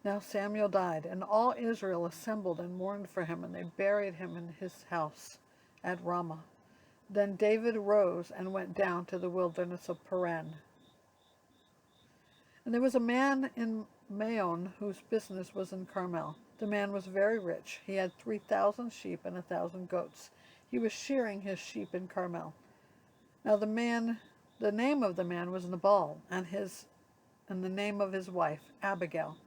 Now Samuel died, and all Israel assembled and mourned for him, and they buried him in his house at Ramah. Then David rose and went down to the wilderness of Paran. And there was a man in Maon whose business was in Carmel. The man was very rich. He had 3,000 sheep and 1,000 goats. He was shearing his sheep in Carmel. Now the name of the man was Nabal, and the name of his wife Abigail.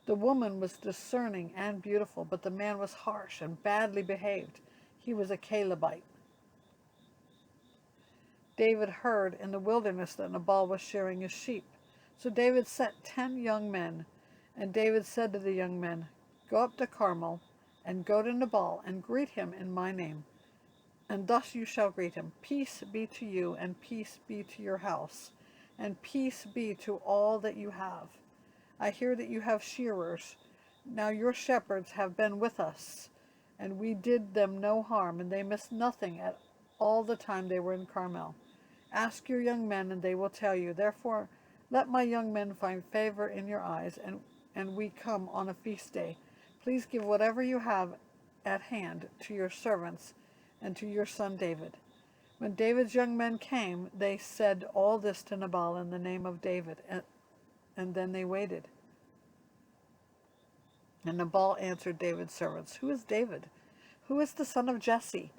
The woman was discerning and beautiful, but the man was harsh and badly behaved. He was a Calebite. David heard in the wilderness that Nabal was shearing his sheep. So David sent 10 young men, and David said to the young men, "Go up to Carmel, and go to Nabal, and greet him in my name. And thus you shall greet him, Peace be to you, and peace be to your house, and peace be to all that you have. I hear that you have shearers. Now your shepherds have been with us, and we did them no harm, and they missed nothing at all the time they were in Carmel. Ask your young men, and they will tell you. Therefore, let my young men find favor in your eyes, and we come on a feast day. Please give whatever you have at hand to your servants and to your son David." When David's young men came, they said all this to Nabal in the name of David, and then they waited. And Nabal answered David's servants, "Who is David? Who is the son of Jesse?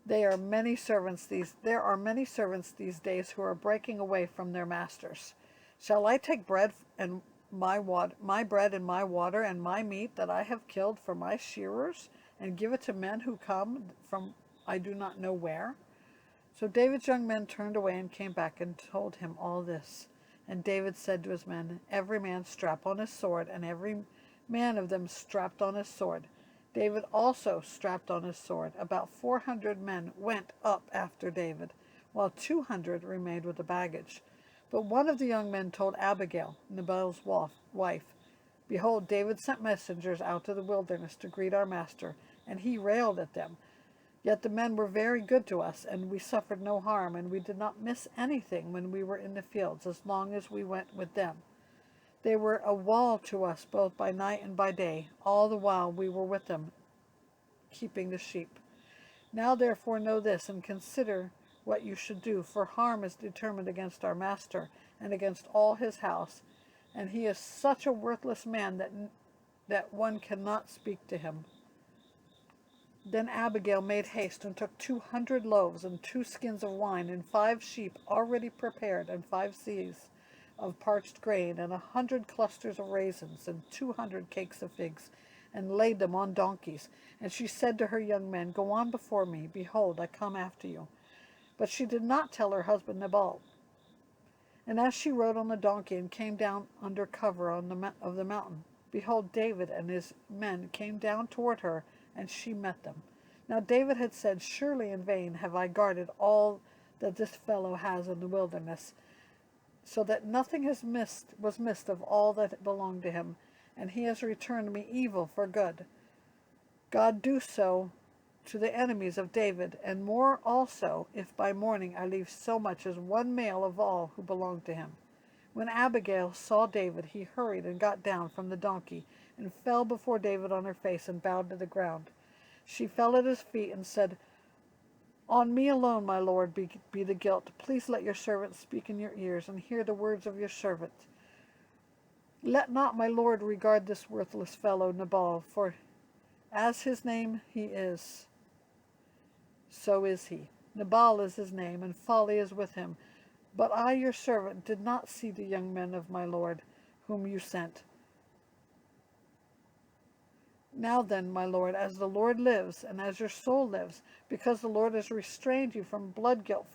There are many servants these days who are breaking away from their masters. Shall I take bread and my bread and my water and my meat that I have killed for my shearers, and give it to men who come from I do not know where?" So David's young men turned away and came back and told him all this. And David said to his men, "Every man strap on his sword," and every man of them strapped on his sword. David also strapped on his sword. About 400 men went up after David, while 200 remained with the baggage. But one of the young men told Abigail, Nabal's wife, "Behold, David sent messengers out to the wilderness to greet our master, and he railed at them. Yet the men were very good to us, and we suffered no harm, and we did not miss anything when we were in the fields, as long as we went with them. They were a wall to us both by night and by day, all the while we were with them, keeping the sheep. Now therefore know this, and consider what you should do, for harm is determined against our master, and against all his house, and he is such a worthless man that one cannot speak to him." Then Abigail made haste and took 200 loaves and 2 skins of wine and 5 sheep already prepared and 5 seahs of parched grain and 100 clusters of raisins and 200 cakes of figs, and laid them on donkeys. And she said to her young men, "Go on before me. Behold, I come after you." But she did not tell her husband Nabal. And as she rode on the donkey and came down under cover of the mountain, behold, David and his men came down toward her, and she met them. Now David had said, "Surely in vain have I guarded all that this fellow has in the wilderness, so that nothing was missed of all that belonged to him, and he has returned me evil for good. God do so to the enemies of David, and more also, if by morning I leave so much as one male of all who belong to him." When Abigail saw David, he hurried and got down from the donkey, and fell before David on her face, and bowed to the ground. She fell at his feet and said, "On me alone, my lord, be the guilt. Please let your servant speak in your ears, and hear the words of your servant. Let not my lord regard this worthless fellow Nabal, for as his name he is, so is he. Nabal is his name, and folly is with him. But I, your servant, did not see the young men of my lord, whom you sent. Now then, my lord, as the Lord lives, and as your soul lives, because the Lord has restrained you from blood guilt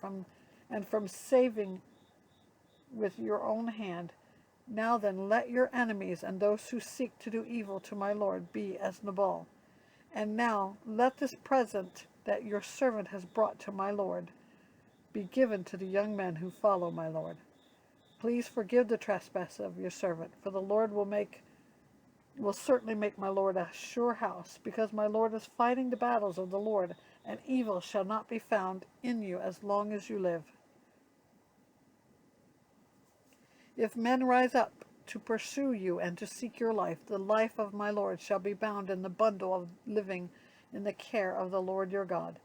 and from saving with your own hand, now then let your enemies and those who seek to do evil to my lord be as Nabal. And now let this present that your servant has brought to my lord be given to the young men who follow my lord. Please forgive the trespass of your servant, for the Lord will certainly make my lord a sure house, because my lord is fighting the battles of the Lord, and evil shall not be found in you as long as you live. If men rise up to pursue you and to seek your life. The life of my Lord shall be bound in the bundle of living in the care of the Lord your God.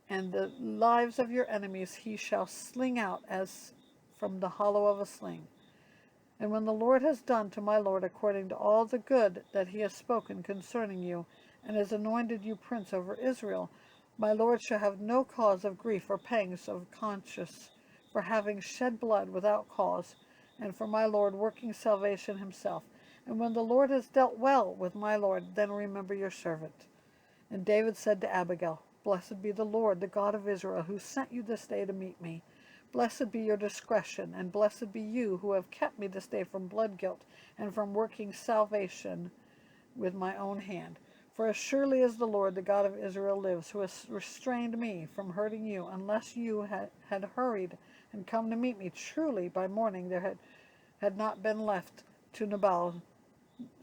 And the lives of your enemies he shall sling out as from the hollow of a sling. And when the Lord has done to my Lord according to all the good that he has spoken concerning you, and has anointed you prince over Israel, my Lord shall have no cause of grief or pangs of conscience for having shed blood without cause, and for my Lord working salvation himself. And when the Lord has dealt well with my Lord, then remember your servant. And David said to Abigail, Blessed be the Lord, the God of Israel, who sent you this day to meet me. Blessed be your discretion, and blessed be you who have kept me this day from blood guilt and from working salvation with my own hand. For as surely as the Lord, the God of Israel, lives, who has restrained me from hurting you, unless you had hurried and come to meet me, truly by morning there had not been left to Nabal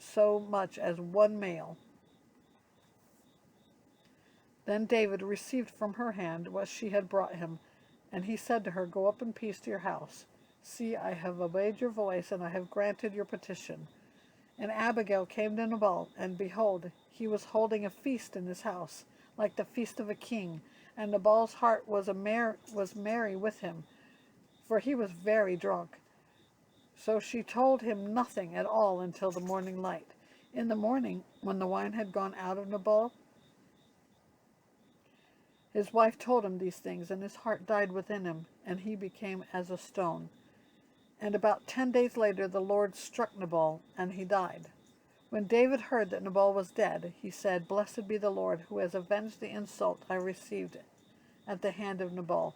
so much as one male. Then David received from her hand what she had brought him, and he said to her, Go up in peace to your house. See, I have obeyed your voice, and I have granted your petition. And Abigail came to Nabal, and behold, he was holding a feast in his house, like the feast of a king. And Nabal's heart was merry with him, for he was very drunk. So she told him nothing at all until the morning light. In the morning, when the wine had gone out of Nabal, his wife told him these things, and his heart died within him, and he became as a stone. And about 10 days later the Lord struck Nabal, and he died. When David heard that Nabal was dead, he said, Blessed be the Lord, who has avenged the insult I received at the hand of Nabal,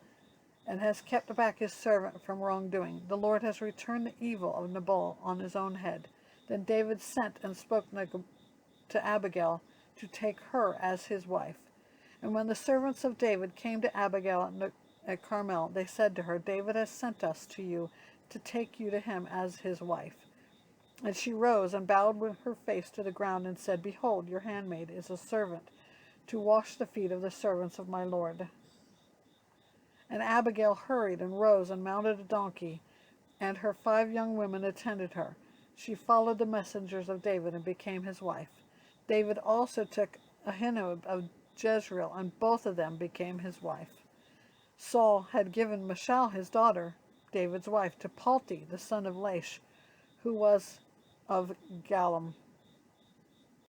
and has kept back his servant from wrongdoing. The Lord has returned the evil of Nabal on his own head. Then David sent and spoke to Abigail to take her as his wife. And when the servants of David came to Abigail at Carmel, they said to her, David has sent us to you to take you to him as his wife. And she rose and bowed with her face to the ground and said, Behold, your handmaid is a servant to wash the feet of the servants of my Lord. And Abigail hurried and rose and mounted a donkey, and her 5 young women attended her. She followed the messengers of David and became his wife. David also took Ahinoam of Jezreel, and both of them became his wife. Saul had given Michal his daughter, David's wife, to Palti, the son of Laish, who was of Gallim.